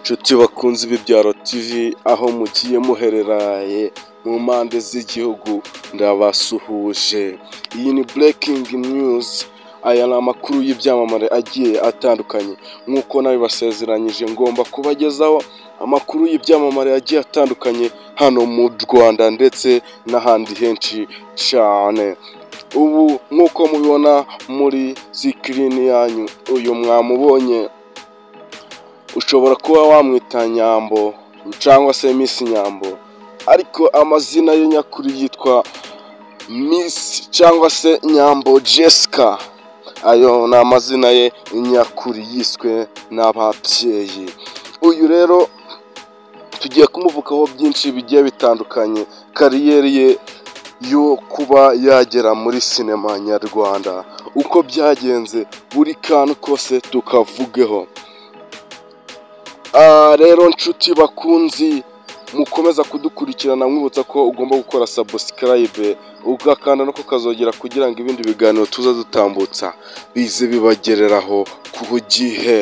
Nshuti bakunze Ibibyaro TV aho mugiye muhereraye mu mpande z'igihugu ndabasuhuje. Iyi ni breaking news. Aya ni amakuru y'ibyamamare agiye atandukanye nk'uko nabibasezeranyije, ngomba kubagezaho amakuru y'ibyamamare agiye atandukanye hano mu Rwanda ndetse n'ahandi henshi cyane. Ubu nk'uko mubibona muri screen yanyu, uyu mwamubonye ushobora kuba wamwita Nyambo cyangwa se Miss Nyambo, ariko amazina ye nyakuri yitwa Miss cyangwa se Nyambo Jessica. Ayo ni amazina ye nyakuri yiswe n'ababyeyi. Uyu rero tugiye kumuvugaho byinshi bigiye bitandukanye, kariyeri ye yo kuba yagera muri sinema nyarwanda, uko byagenze, buri kantu kose tukavugeho. Rero nshuti bakunzi mukomeza kudukurikirana, mwibutsa ko ugomba gukora subscribe ugakanda no kukazogera kugira ngo ibindi biganiro tuza dutambutsa bize bibagereraho ku gihe.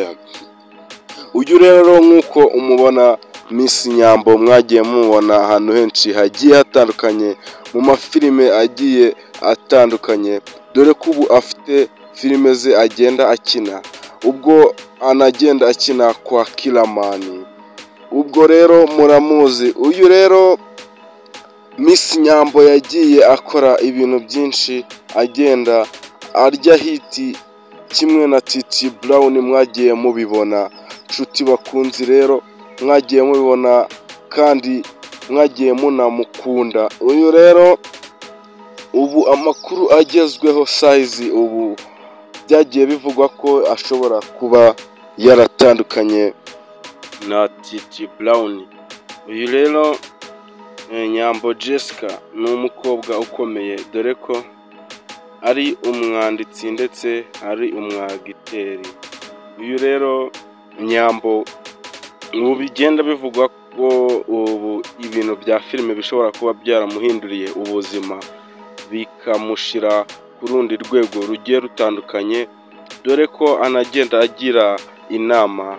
Uyu rero nk'uko umubona Miss Nyambo, mwagiye mubona ahantu henshi hagiye hatandukanye mu mafilime agiye atandukanye, dore ko ubu afite filime ze agenda akina, ubwo anagenda akina kwa Kiramani, ubwo rero muramuzi. Uyu rero Miss Nyambo yagiye akora ibintu byinshi, agenda arya hiti kimwe na Titi Brown, mwagiye mubibona. Nshuti bakunzi rero mwagiye mubibona kandi mwagiye munamukunda. Uyu rero ubu amakuru agezweho size, ubu byagiye bivugwa ko ashobora kuba yaratandukanye na Titi Brown. Uyu rero Nyambo Jessica ni umukobwa ukomeye, dore ko ari umwanditsi ndetse ari umwagiteri. Uyu rero Nyambo ubu bigenda bivugwa ko ubu ibintu bya filime bishobora kuba byaramuhinduriye ubuzima, bikamushira ku rundi rwego rugiye rutandukanye, dore ko anagenda agira inama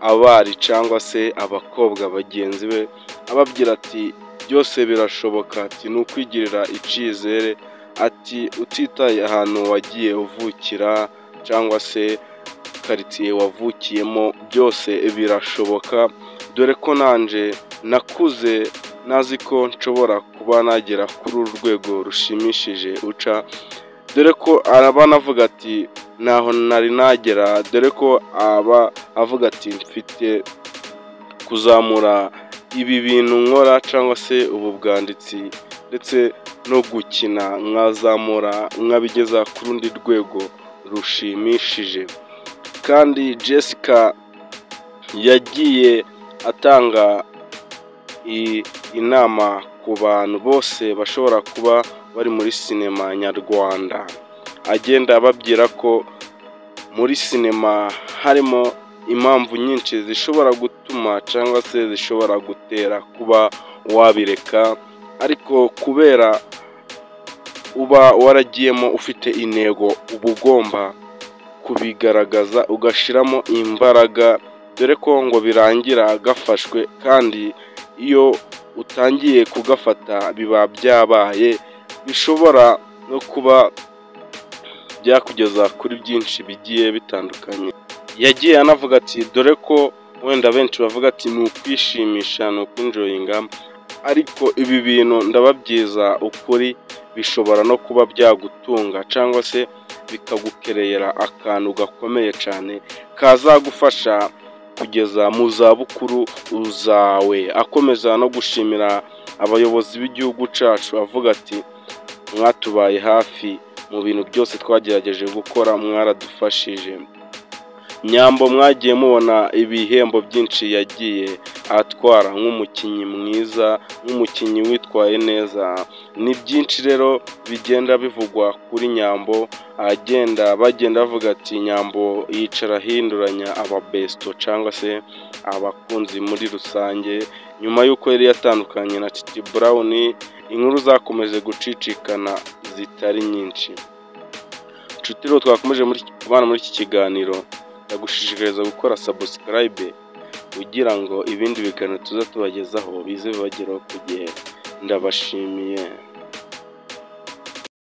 abari cyangwa se abakobwa bagenzi be, ababwira ati byose birashoboka, ati ni ukwigirira icyizere, ati utitaye ahantu wagiye uvukira cyangwa se karitsiye wavukiyemo, byose birashoboka, dore ko nanje nakuze nazi ko nshobora kuba nagera kuri uru rwego rushimishije uca, dore ko araba anavuga ati naho nari nagera, dore ko aba avuga ati mfite kuzamura ibi bintu nkora cyangwa se ubu bwanditsi ndetse no gukina, nkazamura nkabigeza ku rundi rwego rushimishije. Kandi Jessica yagiye atanga inama ku bantu bose bashobora kuba bari muri sinema nyarwanda, agenda ababwira ko muri sinema harimo impamvu nyinshi zishobora gutuma cyangwa se zishobora gutera kuba wabireka, ariko kubera uba waragiyemo ufite intego, uba ugomba kubigaragaza ugashyiramo imbaraga, dore ko ngo birangira gafashwe, kandi iyo utangiye kugafata biba byabaye, bishobora no kuba byakugeza kuri byinshi bigiye bitandukanye. Yagiye anavuga ati dore ko wenda benshi bavuga ati ni ukwishimisha, ni ukwinjoyinga, ariko ibi bintu ndababyiza ukuri, bishobora no kuba byagutunga cyangwa se bikagukerera akantu gakomeye cyane kazagufasha kugeza mu zabukuru zawe. Akomeza no gushimira abayobozi b'igihugu cyacu, avuga ati mwatubaye hafi mu bintu byose twagerageje gukora, mwaradufashije. Nyambo mwagiye mubona ibihembo byinshi yagiye atwara nk'umukinnyi mwiza, nk'umukinnyi witwaye neza, ni byinshi rero bigenda bivugwa kuri Nyambo. Bagenda bavuga ati Nyambo yicara ahinduranya ababesto cyangwa se abakunzi muri rusange, nyuma y'uko yari yatandukanye na Titi Brown. Inkuru zakomeje gucicikana zitari nyinshi. Nshuti rero twakomeje kubana muri iki kiganiro, ndagushishikariza gukora subscribe kugira ngo ibindi biganiro tuza tubagezaho bize bibageraho ku gihe. Ndabashimiye.